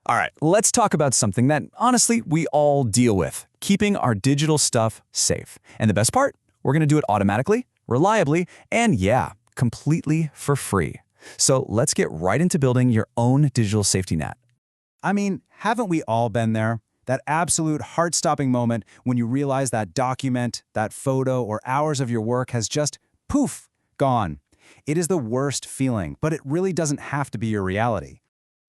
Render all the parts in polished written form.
All right, let's talk about something that, honestly, we all deal with, keeping our digital stuff safe. And the best part? We're going to do it automatically, reliably, and yeah, completely for free. So let's get right into building your own digital safety net. I mean, haven't we all been there? That absolute heart-stopping moment when you realize that document, that photo, or hours of your work has just, poof, gone. It is the worst feeling, but it really doesn't have to be your reality.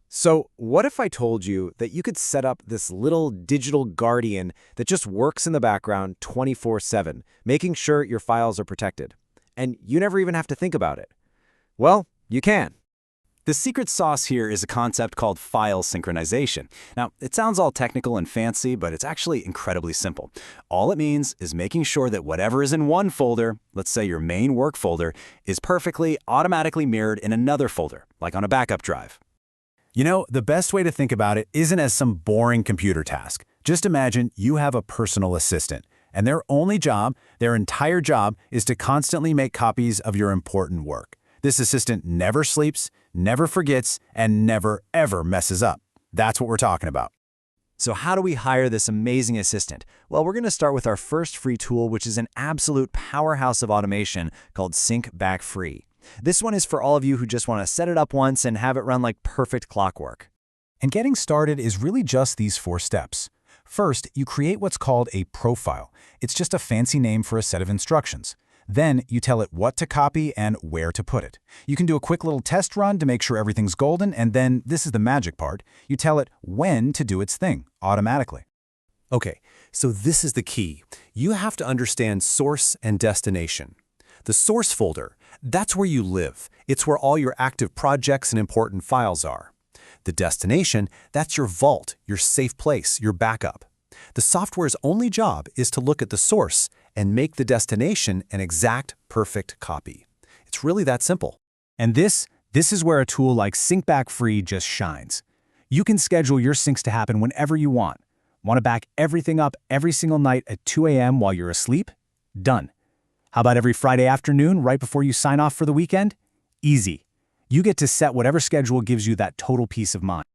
So what if I told you that you could set up this little digital guardian that just works in the background 24/7, making sure your files are protected, and you never even have to think about it? Well, you can. The secret sauce here is a concept called file synchronization. Now, it sounds all technical and fancy, but it's actually incredibly simple. All it means is making sure that whatever is in one folder, let's say your main work folder, is perfectly automatically mirrored in another folder, like on a backup drive. You know, the best way to think about it isn't as some boring computer task. Just imagine you have a personal assistant, and their only job, their entire job, is to constantly make copies of your important work. This assistant never sleeps, never forgets, and never, ever messes up. That's what we're talking about. So how do we hire this amazing assistant? Well, we're going to start with our first free tool, which is an absolute powerhouse of automation called Sync Back Free. This one is for all of you who just want to set it up once and have it run like perfect clockwork. And getting started is really just these 4 steps. First, you create what's called a profile. It's just a fancy name for a set of instructions. Then you tell it what to copy and where to put it. You can do a quick little test run to make sure everything's golden, and then, this is the magic part, you tell it when to do its thing, automatically. Okay, so this is the key. You have to understand source and destination. The source folder, that's where you live. It's where all your active projects and important files are. The destination, that's your vault, your safe place, your backup. The software's only job is to look at the source and make the destination an exact, perfect copy. It's really that simple. And this is where a tool like Sync Back Free just shines. You can schedule your syncs to happen whenever you want. Want to back everything up every single night at 2 a.m. while you're asleep? Done. How about every Friday afternoon right before you sign off for the weekend? Easy. You get to set whatever schedule gives you that total peace of mind.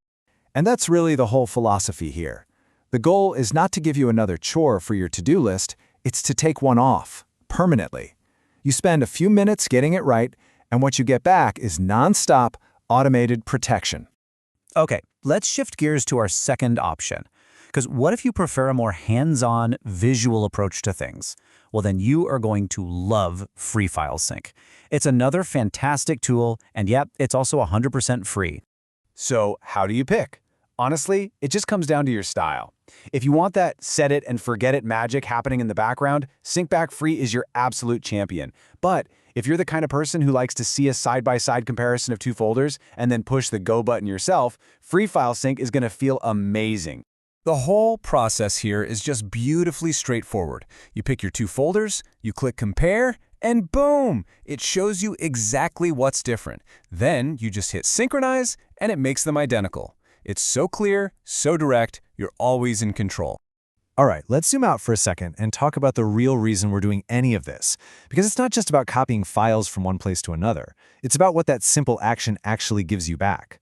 And that's really the whole philosophy here. The goal is not to give you another chore for your to-do list, it's to take one off, permanently. You spend a few minutes getting it right, and what you get back is non-stop, automated protection. Okay, let's shift gears to our second option. Because what if you prefer a more hands-on, visual approach to things? Well, then you are going to love Free FileSync. It's another fantastic tool, and yep, it's also 100% free. So how do you pick? Honestly, it just comes down to your style. If you want that set it and forget it magic happening in the background, Sync Back Free is your absolute champion. But if you're the kind of person who likes to see a side-by-side comparison of 2 folders and then push the go button yourself, Free FileSync is going to feel amazing. The whole process here is just beautifully straightforward. You pick your 2 folders, you click Compare, and boom! It shows you exactly what's different. Then you just hit Synchronize, and it makes them identical. It's so clear, so direct, you're always in control. All right, let's zoom out for a second and talk about the real reason we're doing any of this. Because it's not just about copying files from one place to another. It's about what that simple action actually gives you back.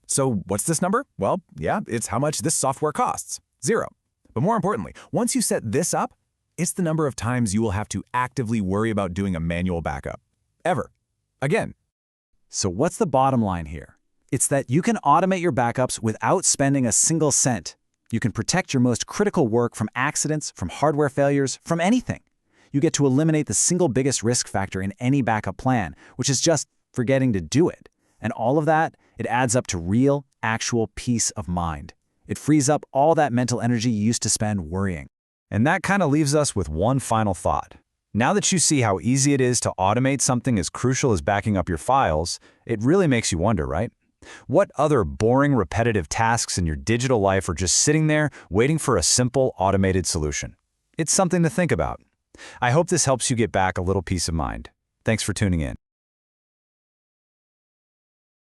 So what's this number? Well, yeah, it's how much this software costs. 0. But more importantly, once you set this up, it's the number of times you will have to actively worry about doing a manual backup. Ever. Again. So what's the bottom line here? It's that you can automate your backups without spending a single cent. You can protect your most critical work from accidents, from hardware failures, from anything. You get to eliminate the single biggest risk factor in any backup plan, which is just forgetting to do it. And all of that, it adds up to real, actual peace of mind. It frees up all that mental energy you used to spend worrying. And that kind of leaves us with one final thought. Now that you see how easy it is to automate something as crucial as backing up your files, it really makes you wonder, right? What other boring, repetitive tasks in your digital life are just sitting there waiting for a simple, automated solution? It's something to think about. I hope this helps you get back a little peace of mind. Thanks for tuning in.